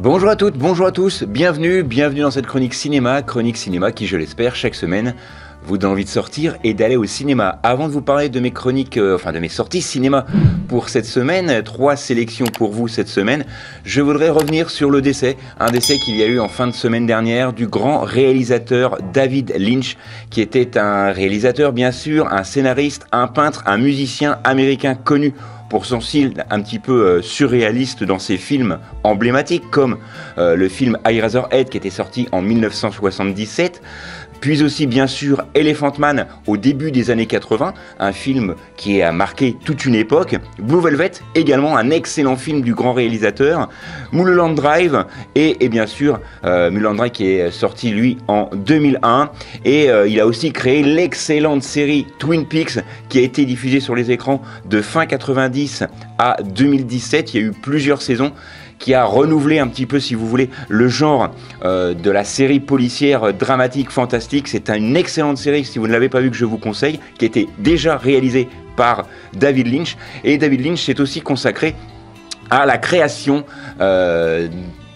Bonjour à toutes, bonjour à tous, bienvenue dans cette chronique cinéma qui, je l'espère, chaque semaine vous donne envie de sortir et d'aller au cinéma. Avant de vous parler de mes chroniques, de mes sorties cinéma pour cette semaine, 3 sélections pour vous cette semaine, je voudrais revenir sur le décès, un décès qu'il y a eu en fin de semaine dernière du grand réalisateur David Lynch, qui était un réalisateur bien sûr, un scénariste, un peintre, un musicien américain connu pour son style un petit peu surréaliste dans ses films emblématiques, comme le film Eraserhead qui était sorti en 1977, puis aussi bien sûr Elephant Man au début des années 80, un film qui a marqué toute une époque, Blue Velvet, également un excellent film du grand réalisateur, Mulholland Drive, et bien sûr Mulholland Drive qui est sorti lui en 2001, et il a aussi créé l'excellente série Twin Peaks qui a été diffusée sur les écrans de fin 90 à 2017, il y a eu plusieurs saisons, qui a renouvelé un petit peu, si vous voulez, le genre de la série policière dramatique fantastique. C'est une excellente série, si vous ne l'avez pas vu, que je vous conseille, qui a été déjà réalisée par David Lynch. Et David Lynch s'est aussi consacré à la création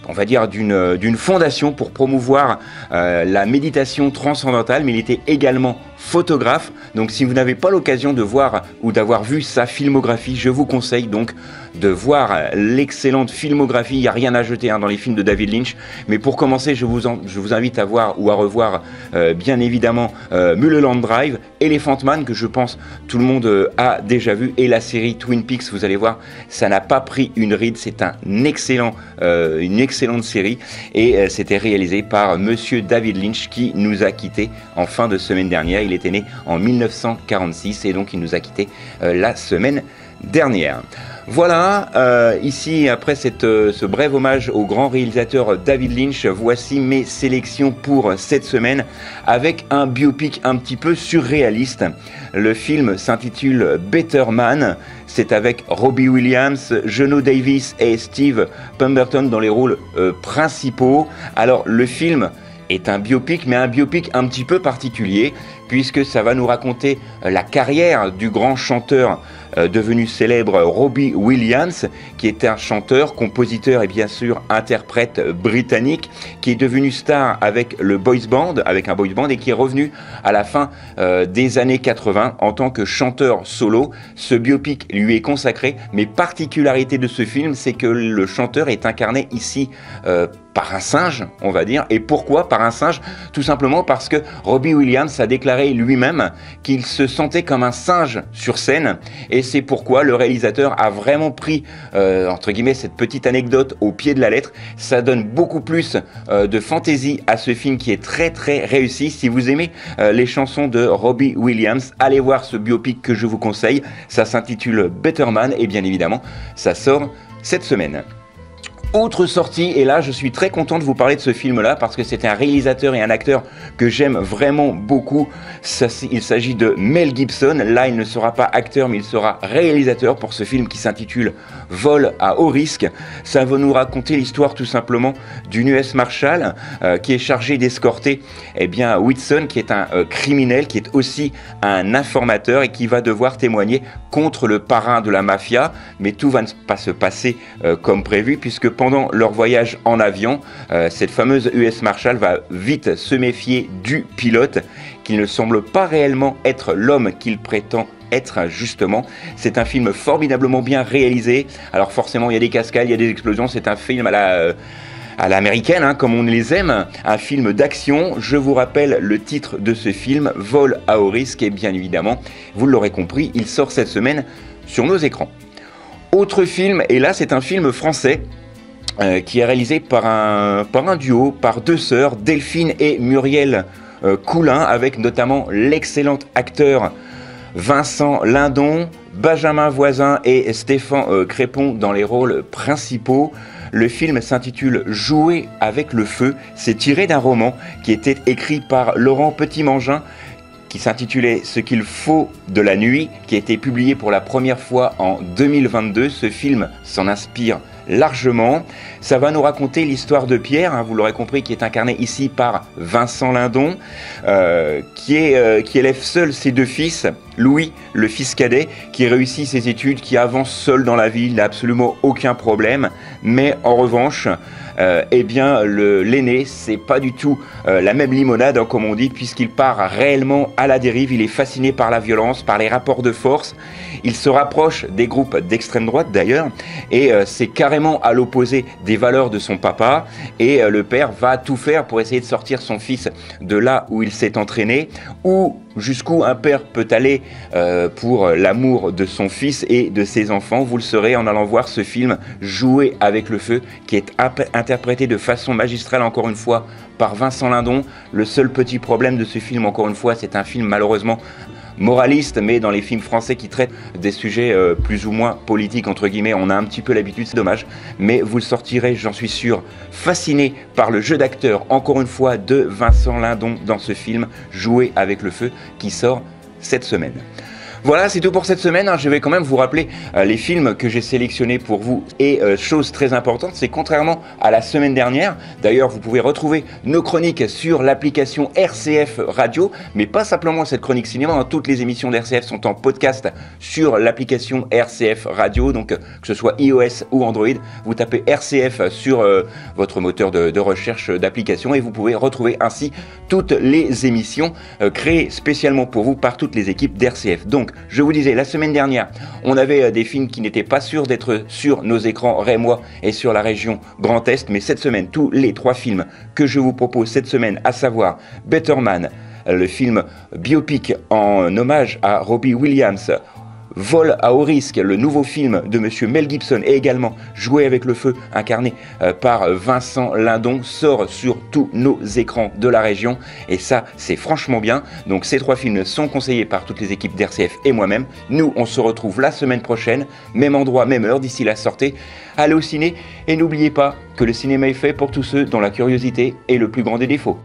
on va dire d'une fondation pour promouvoir la méditation transcendantale, mais il était également photographe. Donc si vous n'avez pas l'occasion de voir ou d'avoir vu sa filmographie, je vous conseille donc de voir l'excellente filmographie. Il n'y a rien à jeter dans les films de David Lynch, mais pour commencer je vous invite à voir ou à revoir bien évidemment Mulholland Drive, Elephant Man que je pense tout le monde a déjà vu, et la série Twin Peaks. Vous allez voir, ça n'a pas pris une ride, c'est une excellente série, et c'était réalisé par monsieur David Lynch qui nous a quittés en fin de semaine dernière. Il était né en 1946 et donc il nous a quittés la semaine dernière. Voilà, ici après ce bref hommage au grand réalisateur David Lynch, voici mes sélections pour cette semaine avec un biopic un petit peu surréaliste. Le film s'intitule Better Man, c'est avec Robbie Williams, Juno Davis et Steve Pemberton dans les rôles principaux. Alors le film est un biopic, mais un biopic un petit peu particulier, puisque ça va nous raconter la carrière du grand chanteur devenu célèbre Robbie Williams, qui était un chanteur, compositeur et bien sûr interprète britannique, qui est devenu star avec un boys band, et qui est revenu à la fin des années 80 en tant que chanteur solo. Ce biopic lui est consacré, mais particularité de ce film, c'est que le chanteur est incarné ici par un singe, on va dire. Et pourquoi par un singe? Tout simplement parce que Robbie Williams a déclaré lui-même qu'il se sentait comme un singe sur scène, et c'est pourquoi le réalisateur a vraiment pris entre guillemets cette petite anecdote au pied de la lettre. Ça donne beaucoup plus de fantaisie à ce film qui est très très réussi. Si vous aimez les chansons de Robbie Williams, allez voir ce biopic que je vous conseille. Ça s'intitule Better Man et bien évidemment ça sort cette semaine. Autre sortie, et là je suis très content de vous parler de ce film-là parce que c'est un réalisateur et un acteur que j'aime vraiment beaucoup. Il s'agit de Mel Gibson. Là il ne sera pas acteur mais il sera réalisateur pour ce film qui s'intitule Vol à haut risque. Ça va nous raconter l'histoire tout simplement d'une US Marshal qui est chargée d'escorter Whitson, qui est un criminel, qui est aussi un informateur et qui va devoir témoigner contre le parrain de la mafia. Mais tout va pas se passer comme prévu, puisque pendant leur voyage en avion, cette fameuse US Marshal va vite se méfier du pilote, qui ne semble pas réellement être l'homme qu'il prétend être justement. C'est un film formidablement bien réalisé. Alors forcément il y a des cascades, il y a des explosions, c'est un film à l'américaine, comme on les aime, un film d'action. Je vous rappelle le titre de ce film, Vol à haut risque, et bien évidemment, vous l'aurez compris, il sort cette semaine sur nos écrans. Autre film, et là c'est un film français, qui est réalisé par un duo, par deux sœurs, Delphine et Muriel Coulin, avec notamment l'excellent acteur Vincent Lindon, Benjamin Voisin et Stéphane Crépon dans les rôles principaux. Le film s'intitule Jouer avec le feu. C'est tiré d'un roman qui était écrit par Laurent Petit-Mangin, qui s'intitulait Ce qu'il faut de la nuit, qui a été publié pour la première fois en 2022. Ce film s'en inspire largement. Ça va nous raconter l'histoire de Pierre, hein, vous l'aurez compris, qui est incarné ici par Vincent Lindon, qui élève seul ses 2 fils. Louis, le fils cadet, qui réussit ses études, qui avance seul dans la vie, il n'a absolument aucun problème. Mais en revanche, eh bien, l'aîné, c'est pas du tout la même limonade, hein, comme on dit, puisqu'il part réellement à la dérive. Il est fasciné par la violence, par les rapports de force. Il se rapproche des groupes d'extrême droite d'ailleurs, et c'est carrément à l'opposé des valeurs de son papa. Et le père va tout faire pour essayer de sortir son fils de là où il s'est entraîné, ou jusqu'où un père peut aller pour l'amour de son fils et de ses enfants. Vous le saurez en allant voir ce film Jouer avec le feu, qui est interprété de façon magistrale encore une fois par Vincent Lindon. Le seul petit problème de ce film, encore une fois, c'est un film malheureusement moraliste, mais dans les films français qui traitent des sujets plus ou moins politiques, entre guillemets, on a un petit peu l'habitude, c'est dommage, mais vous le sortirez, j'en suis sûr, fasciné par le jeu d'acteur, encore une fois, de Vincent Lindon dans ce film Jouer avec le feu, qui sort cette semaine. Voilà, c'est tout pour cette semaine. Je vais quand même vous rappeler les films que j'ai sélectionnés pour vous. Et chose très importante, c'est contrairement à la semaine dernière, d'ailleurs vous pouvez retrouver nos chroniques sur l'application RCF Radio, mais pas simplement cette chronique cinéma, hein. Toutes les émissions d'RCF sont en podcast sur l'application RCF Radio, donc que ce soit iOS ou Android, vous tapez RCF sur votre moteur de recherche d'application et vous pouvez retrouver ainsi toutes les émissions créées spécialement pour vous par toutes les équipes d'RCF. Donc, je vous disais, la semaine dernière, on avait des films qui n'étaient pas sûrs d'être sur nos écrans rémois et sur la région Grand Est, mais cette semaine, tous les 3 films que je vous propose cette semaine, à savoir Better Man, le film biopic en hommage à Robbie Williams, Vol à haut risque, le nouveau film de monsieur Mel Gibson, et également Jouer avec le feu, incarné par Vincent Lindon, sort sur tous nos écrans de la région, et ça c'est franchement bien. Donc ces 3 films sont conseillés par toutes les équipes d'RCF et moi-même. Nous on se retrouve la semaine prochaine, même endroit, même heure. D'ici là, sortez, allez au ciné, et n'oubliez pas que le cinéma est fait pour tous ceux dont la curiosité est le plus grand des défauts.